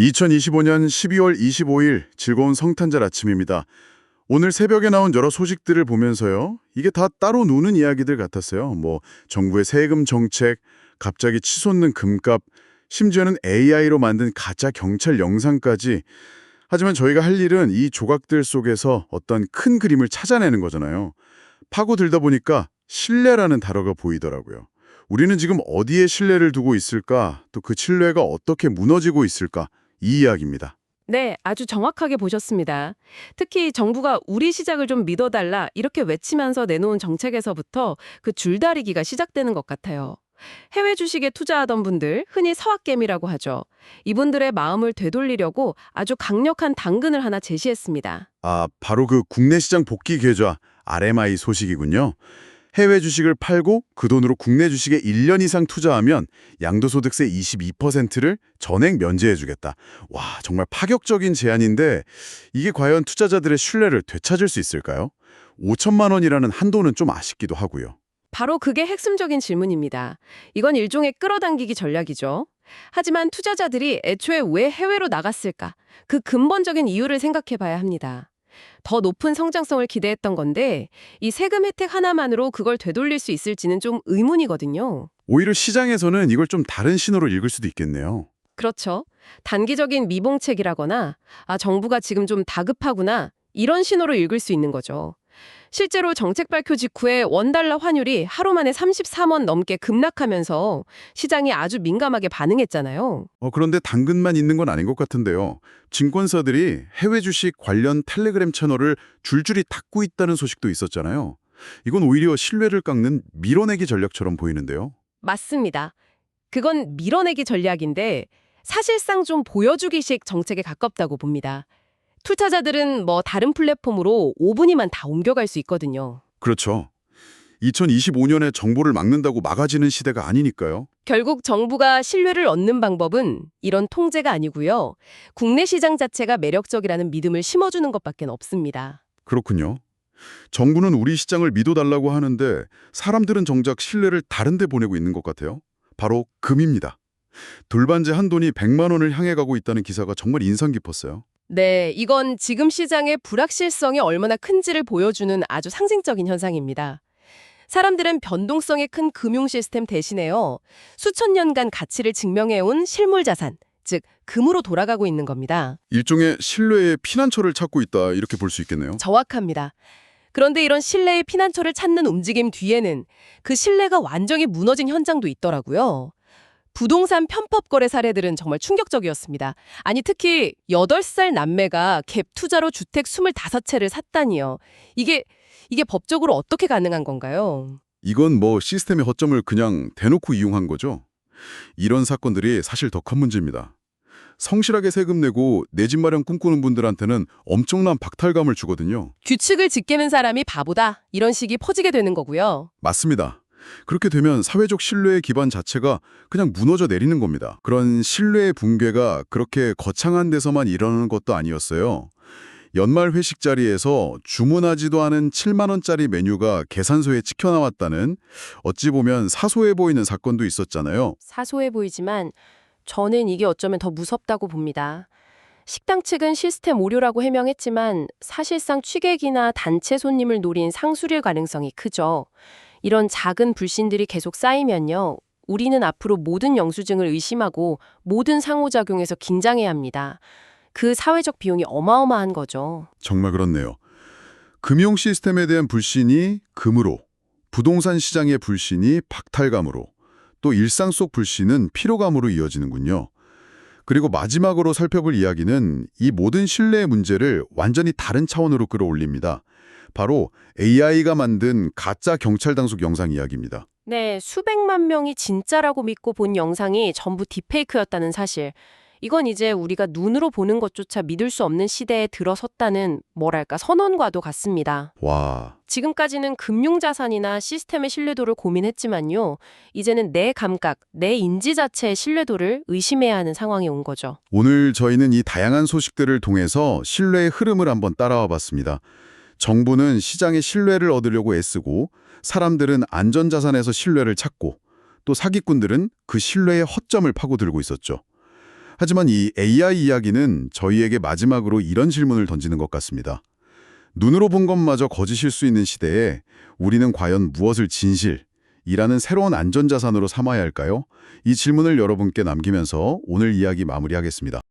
2025년 12월 25일 즐거운 성탄절 아침입니다. 오늘 새벽에 나온 여러 소식들을 보면서요. 이게 다 따로 노는 이야기들 같았어요. 정부의 세금 정책, 갑자기 치솟는 금값, 심지어는 AI로 만든 가짜 경찰 영상까지. 하지만 저희가 할 일은 이 조각들 속에서 어떤 큰 그림을 찾아내는 거잖아요. 파고들다 보니까 신뢰라는 단어가 보이더라고요. 우리는 지금 어디에 신뢰를 두고 있을까? 또 그 신뢰가 어떻게 무너지고 있을까? 이 이야기입니다. 네, 아주 정확하게 보셨습니다. 특히 정부가 우리 시장을 좀 믿어달라 이렇게 외치면서 내놓은 정책에서부터 그 줄다리기가 시작되는 것 같아요. 해외 주식에 투자하던 분들, 흔히 서학개미라고 하죠. 이분들의 마음을 되돌리려고 아주 강력한 당근을 하나 제시했습니다. 바로 그 국내 시장 복귀 계좌 RMI 소식이군요. 해외 주식을 팔고 그 돈으로 국내 주식에 1년 이상 투자하면 양도소득세 22%를 전액 면제해주겠다. 와, 정말 파격적인 제안인데 이게 과연 투자자들의 신뢰를 되찾을 수 있을까요? 5천만 원이라는 한도는 좀 아쉽기도 하고요. 바로 그게 핵심적인 질문입니다. 이건 일종의 끌어당기기 전략이죠. 하지만 투자자들이 애초에 왜 해외로 나갔을까? 그 근본적인 이유를 생각해 봐야 합니다. 더 높은 성장성을 기대했던 건데 이 세금 혜택 하나만으로 그걸 되돌릴 수 있을지는 좀 의문이거든요. 오히려 시장에서는 이걸 좀 다른 신호로 읽을 수도 있겠네요. 그렇죠. 단기적인 미봉책이라거나 정부가 지금 좀 다급하구나 이런 신호로 읽을 수 있는 거죠. 실제로 정책 발표 직후에 원달러 환율이 하루 만에 33원 넘게 급락하면서 시장이 아주 민감하게 반응했잖아요. 그런데 당근만 있는 건 아닌 것 같은데요. 증권사들이 해외 주식 관련 텔레그램 채널을 줄줄이 닫고 있다는 소식도 있었잖아요. 이건 오히려 신뢰를 깎는 밀어내기 전략처럼 보이는데요. 맞습니다. 그건 밀어내기 전략인데 사실상 좀 보여주기식 정책에 가깝다고 봅니다. 투자자들은 다른 플랫폼으로 5분이면 다 옮겨갈 수 있거든요. 그렇죠. 2025년에 정보를 막는다고 막아지는 시대가 아니니까요. 결국 정부가 신뢰를 얻는 방법은 이런 통제가 아니고요. 국내 시장 자체가 매력적이라는 믿음을 심어주는 것밖에 없습니다. 그렇군요. 정부는 우리 시장을 믿어달라고 하는데 사람들은 정작 신뢰를 다른 데 보내고 있는 것 같아요. 바로 금입니다. 돌반지 한 돈이 100만 원을 향해 가고 있다는 기사가 정말 인상 깊었어요. 네, 이건 지금 시장의 불확실성이 얼마나 큰지를 보여주는 아주 상징적인 현상입니다. 사람들은 변동성이 큰 금융 시스템 대신에요. 수천 년간 가치를 증명해온 실물 자산, 즉 금으로 돌아가고 있는 겁니다. 일종의 신뢰의 피난처를 찾고 있다 이렇게 볼 수 있겠네요. 정확합니다. 그런데 이런 신뢰의 피난처를 찾는 움직임 뒤에는 그 신뢰가 완전히 무너진 현장도 있더라고요. 부동산 편법 거래 사례들은 정말 충격적이었습니다. 아니 특히 8살 남매가 갭 투자로 주택 25채를 샀다니요. 이게 법적으로 어떻게 가능한 건가요? 이건 시스템의 허점을 그냥 대놓고 이용한 거죠. 이런 사건들이 사실 더 큰 문제입니다. 성실하게 세금 내고 내 집 마련 꿈꾸는 분들한테는 엄청난 박탈감을 주거든요. 규칙을 지키는 사람이 바보다 이런 식이 퍼지게 되는 거고요. 맞습니다. 그렇게 되면 사회적 신뢰의 기반 자체가 그냥 무너져 내리는 겁니다. 그런 신뢰의 붕괴가 그렇게 거창한 데서만 일어나는 것도 아니었어요. 연말 회식 자리에서 주문하지도 않은 7만 원짜리 메뉴가 계산서에 찍혀 나왔다는 어찌 보면 사소해 보이는 사건도 있었잖아요. 사소해 보이지만 저는 이게 어쩌면 더 무섭다고 봅니다. 식당 측은 시스템 오류라고 해명했지만 사실상 취객이나 단체 손님을 노린 상술일 가능성이 크죠. 이런 작은 불신들이 계속 쌓이면요. 우리는 앞으로 모든 영수증을 의심하고 모든 상호작용에서 긴장해야 합니다. 그 사회적 비용이 어마어마한 거죠. 정말 그렇네요. 금융 시스템에 대한 불신이 금으로, 부동산 시장의 불신이 박탈감으로, 또 일상 속 불신은 피로감으로 이어지는군요. 그리고 마지막으로 살펴볼 이야기는 이 모든 신뢰의 문제를 완전히 다른 차원으로 끌어올립니다. 바로 AI가 만든 가짜 경찰 당국 영상 이야기입니다. 네, 수백만 명이 진짜라고 믿고 본 영상이 전부 딥페이크였다는 사실. 이건 이제 우리가 눈으로 보는 것조차 믿을 수 없는 시대에 들어섰다는 선언과도 같습니다. 와, 지금까지는 금융자산이나 시스템의 신뢰도를 고민했지만요. 이제는 내 감각, 내 인지 자체의 신뢰도를 의심해야 하는 상황이 온 거죠. 오늘 저희는 이 다양한 소식들을 통해서 신뢰의 흐름을 한번 따라와 봤습니다. 정부는 시장의 신뢰를 얻으려고 애쓰고 사람들은 안전자산에서 신뢰를 찾고 또 사기꾼들은 그 신뢰의 허점을 파고들고 있었죠. 하지만 이 AI 이야기는 저희에게 마지막으로 이런 질문을 던지는 것 같습니다. 눈으로 본 것마저 거짓일 수 있는 시대에 우리는 과연 무엇을 진실이라는 새로운 안전자산으로 삼아야 할까요? 이 질문을 여러분께 남기면서 오늘 이야기 마무리하겠습니다.